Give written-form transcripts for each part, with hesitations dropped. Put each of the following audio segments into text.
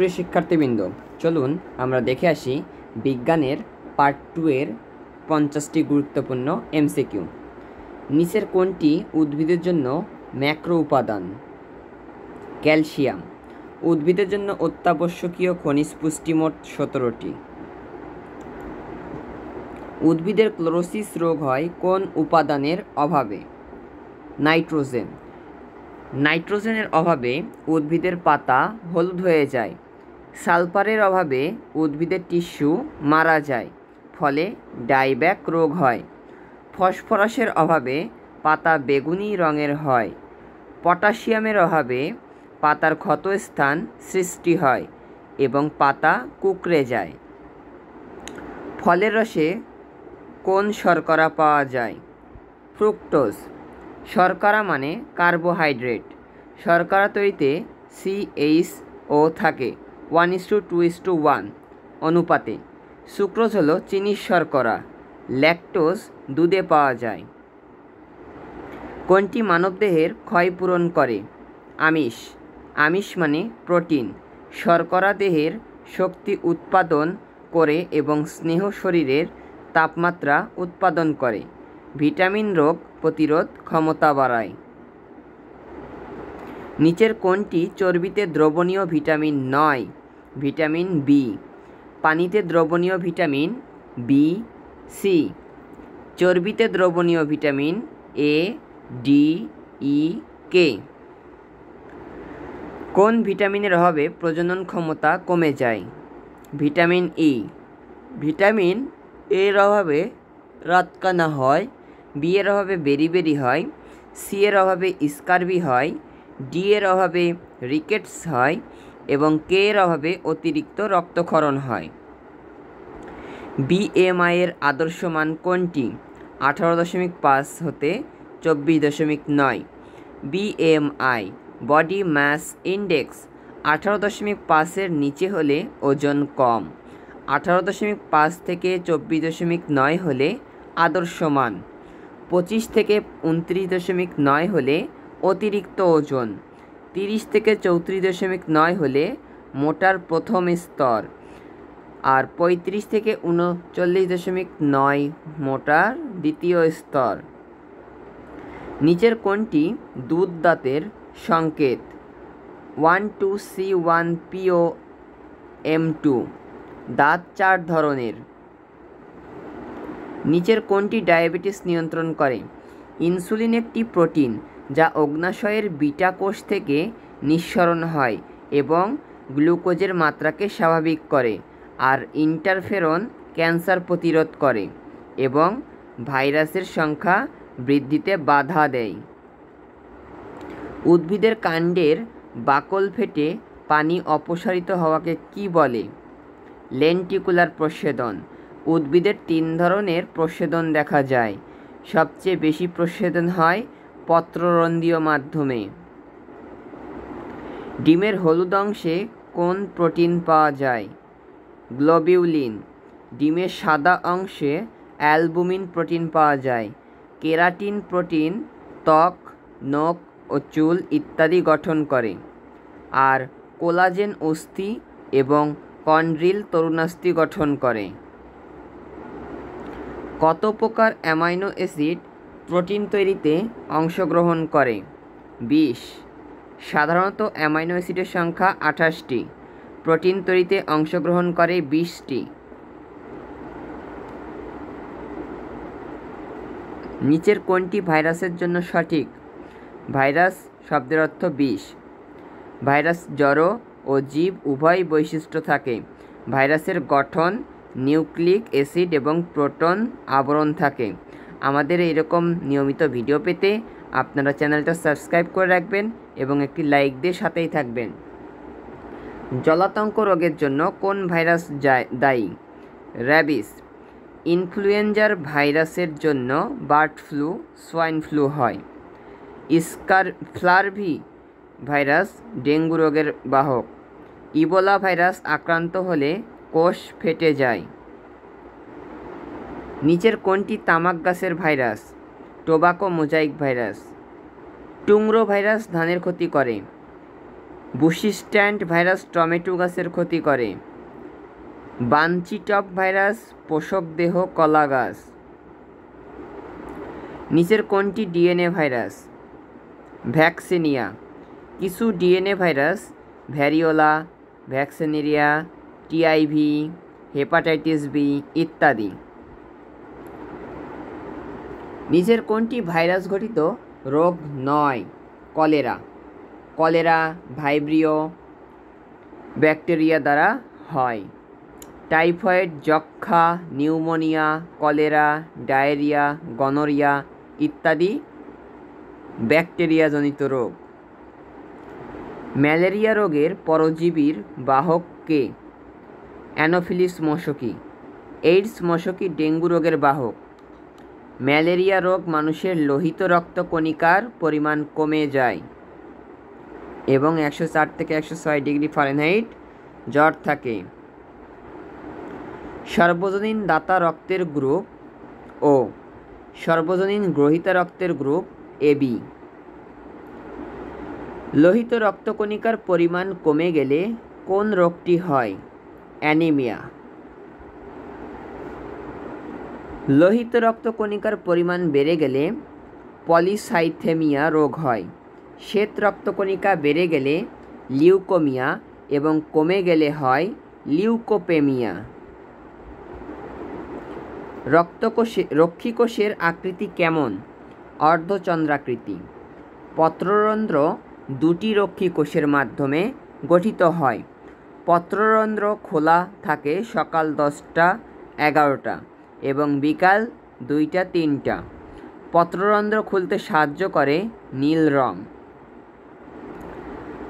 প্রিয় শিক্ষার্থীবৃন্দ, চলুন আমরা দেখে আসি বিজ্ঞানের পার্ট 2 এর 50টি গুরুত্বপূর্ণ এমসিকিউ। নিচের কোনটি উদ্ভিদের জন্য ম্যাক্রো উপাদান? ক্যালসিয়াম। উদ্ভিদের জন্য অত্যাবশ্যকীয় খনিজ পুষ্টি মোট 17টি। উদ্ভিদের ক্লোরোসিস রোগ হয় কোন উপাদানের অভাবে? নাইট্রোজেন। নাইট্রোজেনের অভাবে উদ্ভিদের পাতা হলুদ হয়ে যায়। সালফারের অভাবে উদ্ভিদের টিস্যু মারা যায়, ফলে ডাইব্যাক রোগ হয়। ফসফরাসের অভাবে পাতা বেগুনি রঙের হয়। পটাশিয়ামের অভাবে পাতার ক্ষতস্থান সৃষ্টি হয় এবং পাতা কুঁকড়ে যায়। ফলের রসে কোন শর্করা পাওয়া যায়? ফ্রুক্টোজ। শর্করা মানে কার্বোহাইড্রেট। শর্করা তৈরিতে CHO থাকে 1:2:1 অনুপাতে। সুক্রোজ হলো চিনির শর্করা। ল্যাকটোজ দুধে পাওয়া যায়। কোনটি মানবদেহের ক্ষয় পূরণ করে? আমিষ। আমিষ মানে প্রোটিন। শর্করা দেহের শক্তি উৎপাদন করে এবং স্নেহ শরীরের তাপমাত্রা উৎপাদন করে। ভিটামিন রোগ প্রতিরোধ ক্ষমতা বাড়ায়। নিচের কোনটি চর্বিতে দ্রবণীয় ভিটামিন নয়? Vitamin B. পানিতে দ্রবণীয় ভিটামিন বি, সি। চর্বিতে দ্রবণীয় ভিটামিন এ, ডি, ই, কে। কোন ভিটামিনের অভাবে প্রজনন ক্ষমতা কমে যায়? Vitamin E. ভিটামিন এর অভাবে রাতকানা হয়। বি এর অভাবে বেরিবেরি হয়। সি এর অভাবে স্কারবি হয়। ডি এর অভাবে রিকেটস হয় এবং কে এর অভাবে অতিরিক্ত রক্তক্ষরণ হয়। BMI এর আদর্শ মান কোনটি? 18.5 হতে 24.9। BMI বডি মাস ইন্ডেক্স 18.5-এর নিচে হলে ওজন কম। 18.5 থেকে 24.9 হলে আদর্শ মান। 25 থেকে 29.9 হলে অতিরিক্ত ওজন। 30 থেকে 34.9 হলে মোটার প্রথম স্তর। আর 35 থেকে 39.9 মোটার দ্বিতীয় স্তর। নিচের কোনটি দুধ দাঁতের সংকেত? 12C1POM2। দাঁত 4 ধরনের। নিচের কোনটি ডায়াবেটিস নিয়ন্ত্রণ করে? ইনসুলিন একটি প্রোটিন যা অগ্ন্যাশয়ের বিটা কোষ থেকে নিঃসরণ হয় এবং গ্লুকোজের মাত্রাকে স্বাভাবিক করে। আর ইন্টারফেরন ক্যান্সার প্রতিরোধ করে এবং ভাইরাসের সংখ্যা বৃদ্ধিতে বাধা দেয়। উদ্ভিদের কাণ্ডের বাকল ফেটে পানি অপসারিত হওয়াকে কি বলে? লেন্টিকুলার প্রচ্ছেদন। উদ্ভিদের 3 ধরনের প্রচ্ছেদন দেখা যায়। সবচেয়ে বেশি প্রচ্ছেদন হয় পত্ররন্ধ্রীয় মাধ্যমে। ডিমের হলুদ অংশে কোন প্রোটিন পাওয়া যায়? গ্লোবিউলিন। ডিমের সাদা অংশে অ্যালবুমিন প্রোটিন পাওয়া যায়। কেরাটিন প্রোটিন ত্বক, নখ ও চুল ইত্যাদি গঠন করে। আর কোলাজেন অস্থি এবং কন্ড্রিল তরুণাস্থি গঠন করে। কত প্রকার অ্যামাইনো অ্যাসিড প্রোটিন তৈরিতে অংশগ্রহণ করে? 20। সাধারণত অ্যামাইনো অ্যাসিডের সংখ্যা 28টি। প্রোটিন তৈরিতে অংশগ্রহণ করে 20টি। নিচের কোনটি ভাইরাসের জন্য সঠিক? ভাইরাস শব্দের অর্থ বিষ। ভাইরাস জড় ও জীব উভয় বৈশিষ্ট্য থাকে। ভাইরাসের গঠন নিউক্লিক অ্যাসিড এবং প্রোটন আবরণ থাকে। আমাদের এইরকম নিয়মিত ভিডিও পেতে আপনারা চ্যানেলটা সাবস্ক্রাইব করে রাখবেন এবং একটি লাইক দিয়ে সাথেই থাকবেন। জলাতঙ্ক রোগের জন্য কোন ভাইরাস দায়ী? র্যাবিস। ইনফ্লুয়েঞ্জার ভাইরাসের জন্য বার্ড ফ্লু, সোয়াইন ফ্লু হয়। ফ্লারভি ভাইরাস ডেঙ্গু রোগের বাহক। ইবোলা ভাইরাস আক্রান্ত হলে কোষ ফেটে যায়। নিচের কোনটি তামাক গাছের virus? Tobacco mosaic virus. Tungro virus ধানের ক্ষতি করে। বুশিস্ট্যান্ড ভাইরাস টমেটো গাছের ক্ষতি করে। বানচিটপ ভাইরাস পোষক দেহ কলা গাছ। নিচের কোনটি ডিএনএ ভাইরাস? ভ্যাকসিনিয়া। কিছু ডিএনএ ভাইরাস ভ্যারিওলা, ভ্যাকসিনেরিয়া, টিআইভি, হেপাটাইটিস বি ইত্যাদি। নিচের কোনটি ভাইরাস ঘটিত রোগ নয়? কলেরা। কলেরা ভাইব্রিও ব্যাকটেরিয়া দ্বারা হয়। টাইফয়েড, যক্ষ্মা, নিউমোনিয়া, কলেরা, ডায়রিয়া, গনোরিয়া ইত্যাদি ব্যাকটেরিয়াজনিত রোগ। ম্যালেরিয়া রোগের পরজীবীর বাহক কে? অ্যানোফিলিস মশকি। এইডস মশকি ডেঙ্গু রোগের বাহক। ম্যালেরিয়া রোগ মানুষের লোহিত রক্তকণিকার পরিমাণ কমে যায় এবং 104 থেকে 106 ডিগ্রি ফারেনহাইট জ্বর থাকে। সর্বজনীন দাতা রক্তের গ্রুপ ও। সর্বজনীন গ্রহীতা রক্তের গ্রুপ এবি। লোহিত রক্তকণিকার পরিমাণ কমে গেলে কোন রোগটি হয়? অ্যানিমিয়া। লোহিত রক্তকণিকার পরিমাণ বেড়ে গেলে পলিসাইথেমিয়া রোগ হয়। শ্বেত রক্তকণিকা বেড়ে গেলে লিউকোমিয়া এবং কমে গেলে হয় লিউকোপেমিয়া। রক্ষীকোষের আকৃতি কেমন? অর্ধচন্দ্রাকৃতি। পত্ররন্ধ্র দুটি রক্ষীকোষের মাধ্যমে গঠিত হয়। পত্ররন্ধ্র খোলা থাকে সকাল 10টা 11টা এবং বিকাল 2টা 3টা। পত্ররন্ধ্র খুলতে সাহায্য করে নীল রং।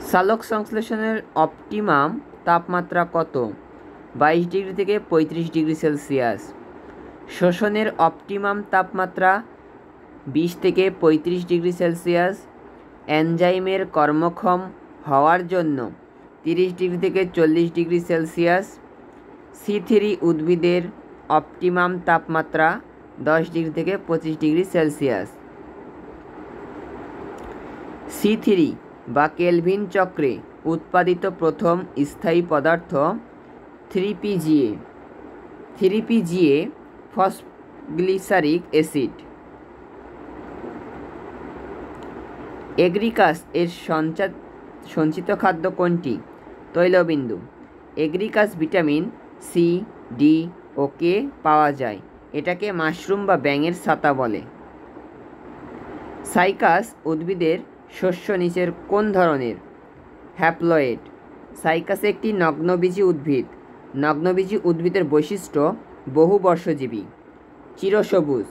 সালোক সংশ্লেষণের অপটিমাম তাপমাত্রা কত? 22 ডিগ্রি থেকে 35 ডিগ্রি সেলসিয়াস। শোষণের অপটিমাম তাপমাত্রা 20 থেকে 35 ডিগ্রি সেলসিয়াস। এনজাইমের কর্মক্ষম হওয়ার জন্য 30 ডিগ্রি থেকে 40 ডিগ্রি সেলসিয়াস। C3 উদ্ভিদের অপটিমাম তাপমাত্রা 10 ডিগ্রি থেকে 25 ডিগ্রি সেলসিয়াস। C3 বা কেলভিন চক্রে উৎপাদিত প্রথম স্থায়ী পদার্থ 3PGA। 3PGA ফসগ্লিসারিক acid. এগ্রিকাস এর সঞ্চিত খাদ্য কোনটি? তৈলবিন্দু। এগ্রিকাস ভিটামিন সি, ডি ও কে পাওয়া যায়। এটাকে মাশরুম বা ব্যাঙের ছাতা বলে। সাইকাস উদ্ভিদের শস্য নিচের কোন ধরনের? হ্যাপ্লয়েড। সাইকাস একটি নগ্নবীজী উদ্ভিদ। নগ্নবীজী উদ্ভিদের বৈশিষ্ট্য বহুবর্ষজীবী, চিরসবুজ,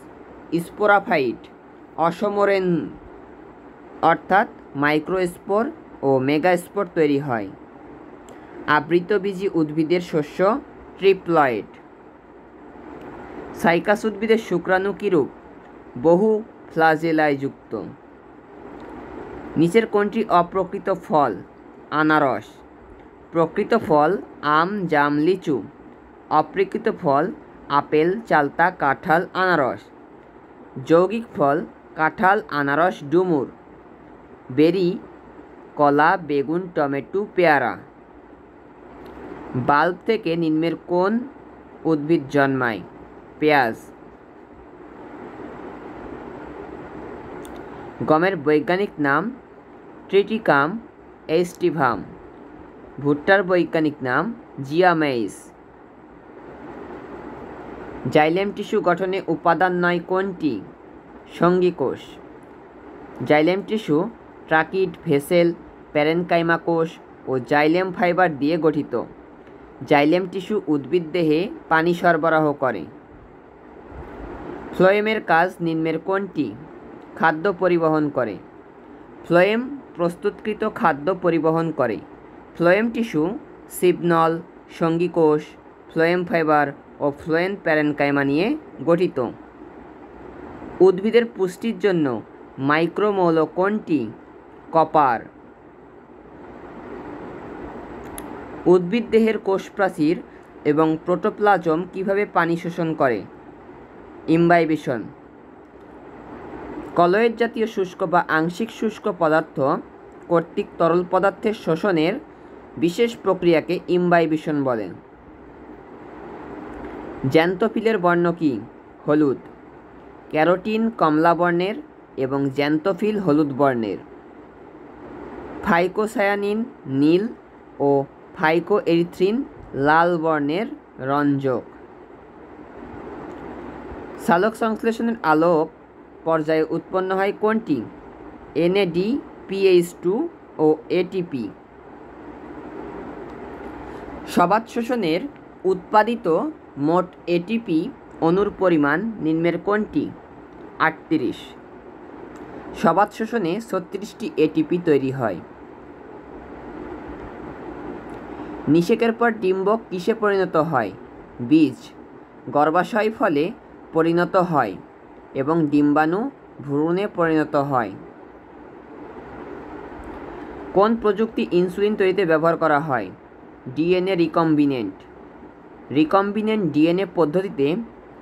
স্পোরাফাইট, অসমরেন অর্থাৎ মাইক্রোস্পোর ও মেগাস্পোর তৈরি হয়। আবৃতবীজী উদ্ভিদের শস্য ট্রিপ্লয়েড। সাইকাস উদ্ভিদের শুক্রাণু কিরূপ? বহু ফ্লাজেলায় যুক্ত। নিচের কোনটি অপ্রকৃত ফল? আনারস। প্রকৃত ফল আম, জাম, লিচু। অপ্রকৃত ফল আপেল, চালতা, কাঁঠাল, আনারস। যৌগিক ফল কাঁঠাল, আনারস, ডুমুর। বেরি কলা, বেগুন, টমেটো, পেয়ারা। বাল্ব থেকে নিম্নের কোন উদ্ভিদ জন্মায়? পেঁয়াজ। গমের বৈজ্ঞানিক নাম ট্রিটিকাম এস্টিভাম। ভুট্টার বৈজ্ঞানিক নাম জিয়া মেইস। জাইলেম টিস্যু গঠনে উপাদান নয় কোনটি? সঙ্গী কোষ। Xylem tissue tracheid, vessel, parenchyma কোষ ও জাইলেম ফাইবার দিয়ে গঠিত। জাইলেম টিস্যু উদ্ভিদ দেহে পানি সরবরাহ করে। ফ্লোয়েমের কাজ নিম্নের কোনটি? খাদ্য পরিবহন করে। ফ্লোয়েম প্রস্তুতকৃত খাদ্য পরিবহন করে। ফ্লোয়েম টিস্যু সিপনল, সঙ্গী কোষ, ফ্লোয়েম ফাইবার ও ফ্লোয়েম প্যারেনকাইমা নিয়ে গঠিত। উদ্ভিদের পুষ্টির জন্য মাইক্রোমৌল কোনটি? কপার। উদ্ভিদ দেহের কোষ প্রাচীর এবং প্রোটোপ্লাজম কিভাবে পানি শোষণ করে? ইমবাইবেশন। কলয়েড জাতীয় শুষ্ক বা আংশিক শুষ্ক পদার্থ কর্তৃক তরল পদার্থের শোষণের বিশেষ প্রক্রিয়াকে ইমবাইবেশন বলে। জ্যান্থোফিলের বর্ণ কি? হলুদ। ক্যারোটিন কমলা বর্ণের এবং জ্যান্থোফিল হলুদ বর্ণের। ফাইকোসায়ানিন নীল ও ফাইকোএরিথ্রিন লাল বর্ণের রঞ্জক। সালোক সংশ্লেষণের আলোক পর্যায়ে উৎপন্ন হয় কোনটি? NADPH2 ও ATP। সবাত শোষণের উৎপাদিত মোট ATP অণুর পরিমাণ নিম্নের কোনটি? 38। সবাত শোষণে 36টি ATP তৈরি হয়। নিষেকের পর ডিম্বক কিসে পরিণত হয়? বীজ। গর্ভাশয় ফলে পরিণত হয় এবং ডিম্বাণু ভ্রূণে পরিণত হয়। কোন প্রযুক্তি ইনসুলিন তৈরিতে ব্যবহার করা হয়? DNA recombinant. রিকম্বিনেন্ট DNA পদ্ধতিতে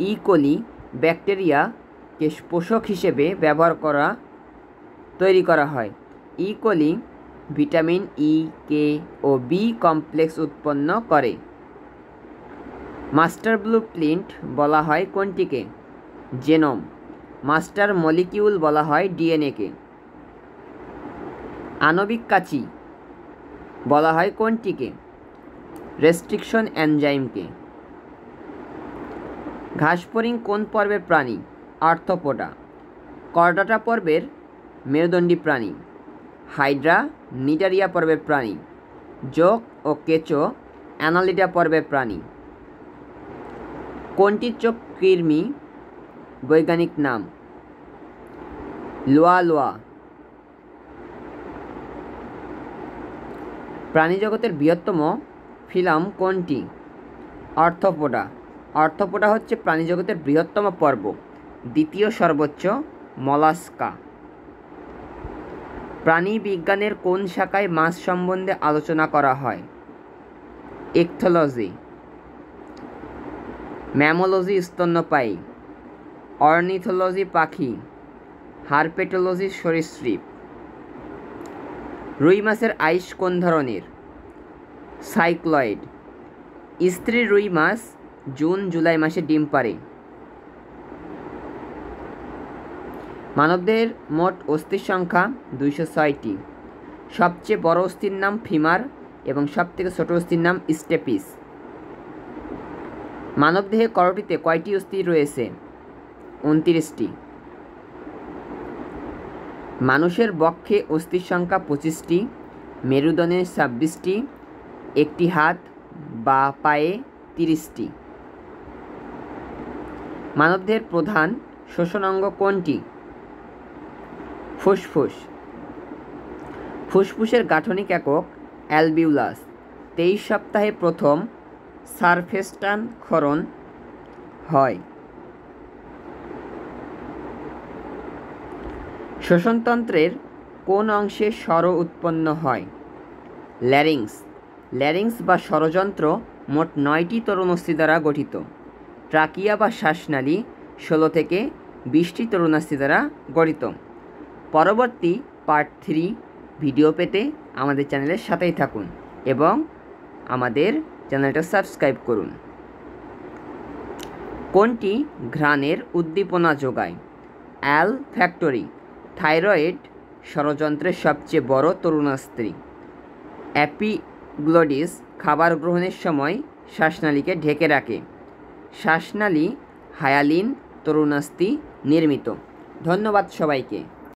ই. কোলি ব্যাকটেরিয়াকে পোষক হিসেবে তৈরি করা হয়। ই. কোলি ভিটামিন E, K ও B কমপ্লেক্স উৎপন্ন করে। মাস্টার ব্লুপ্রিন্ট বলা হয় কোনটিকে? জেনোম। মাস্টার মলিকিউল বলা হয় DNA-কে। আণবিক কাঁচি বলা হয় কোনটিকে? রেস্ট্রিকশন এনজাইমকে। ঘাসফড়িং কোন পর্বের প্রাণী? আর্থ্রোপোডা। করডাটা পর্বের মেরুদণ্ডী প্রাণী। হাইড্রা নিটারিয়া পর্বের প্রাণী। জোঁক ও কেঁচো অ্যানালিডা পর্বের প্রাণী। কোনটি চোখ কৃমি বৈজ্ঞানিক নাম? লোয়া। প্রাণীজগতের বৃহত্তম ফিলাম কোনটি? আর্থ্রোপোডা। আর্থ্রোপোডা হচ্ছে প্রাণীজগতের বৃহত্তম পর্ব, দ্বিতীয় সর্বোচ্চ মলাস্কা। প্রাণী বিজ্ঞানের কোন শাখায় মাছ সম্বন্ধে আলোচনা করা হয়? ইকথোলজি। ম্যামোলজি স্তন্যপায়ী। অর্নিথোলজি পাখি। হারপেটোলজি সরীসৃপ। রুই মাছের আইস কোন ধরনের? সাইক্লয়েড। স্ত্রী রুই মাছ জুন জুলাই মাসে ডিম পাড়ে। মানবদেহের মোট অস্থির সংখ্যা 206টি। সবচেয়ে বড় অস্থির নাম ফিমার এবং সবথেকে ছোট অস্থির নাম স্টেপিস। মানবদেহে করটিতে কয়টি অস্থি রয়েছে? 29টি। মানুষের বক্ষে অস্থির সংখ্যা 25টি, মেরুদণ্ডে 26টি, একটি হাত বা পায়ে 30টি। মানবদেহের প্রধান শ্বসনাঙ্গ কোনটি? ফুসফুস। ফুসফুসের গাঠনিক একক অ্যালভিউলাস। 23 সপ্তাহে প্রথম সারফেস্টান ক্ষরণ হয়। শ্বসনতন্ত্রের কোন অংশে স্বর উৎপন্ন হয়? ল্যারিংস। ল্যারিংস বা স্বরযন্ত্র মোট 9টি তরুণাস্থি দ্বারা গঠিত। ট্রাকিয়া বা শ্বাসনালী 16 থেকে 20টি তরুণাস্থি দ্বারা গঠিত। পরবর্তী পার্ট 3 ভিডিও পেতে আমাদের চ্যানেলের সাথেই থাকুন এবং আমাদের চ্যানেলটা সাবস্ক্রাইব করুন। কোনটি ঘ্রাণের উদ্দীপনা যোগায়? অ্যালফ্যাক্টরি। থাইরয়েড স্বরযন্ত্রের সবচেয়ে বড় তরুণাস্থি। অ্যাপিগ্লটিস খাবার গ্রহণের সময় শ্বাসনালীকে ঢেকে রাখে। শ্বাসনালী হায়ালিন তরুণাস্থি নির্মিত। ধন্যবাদ সবাইকে।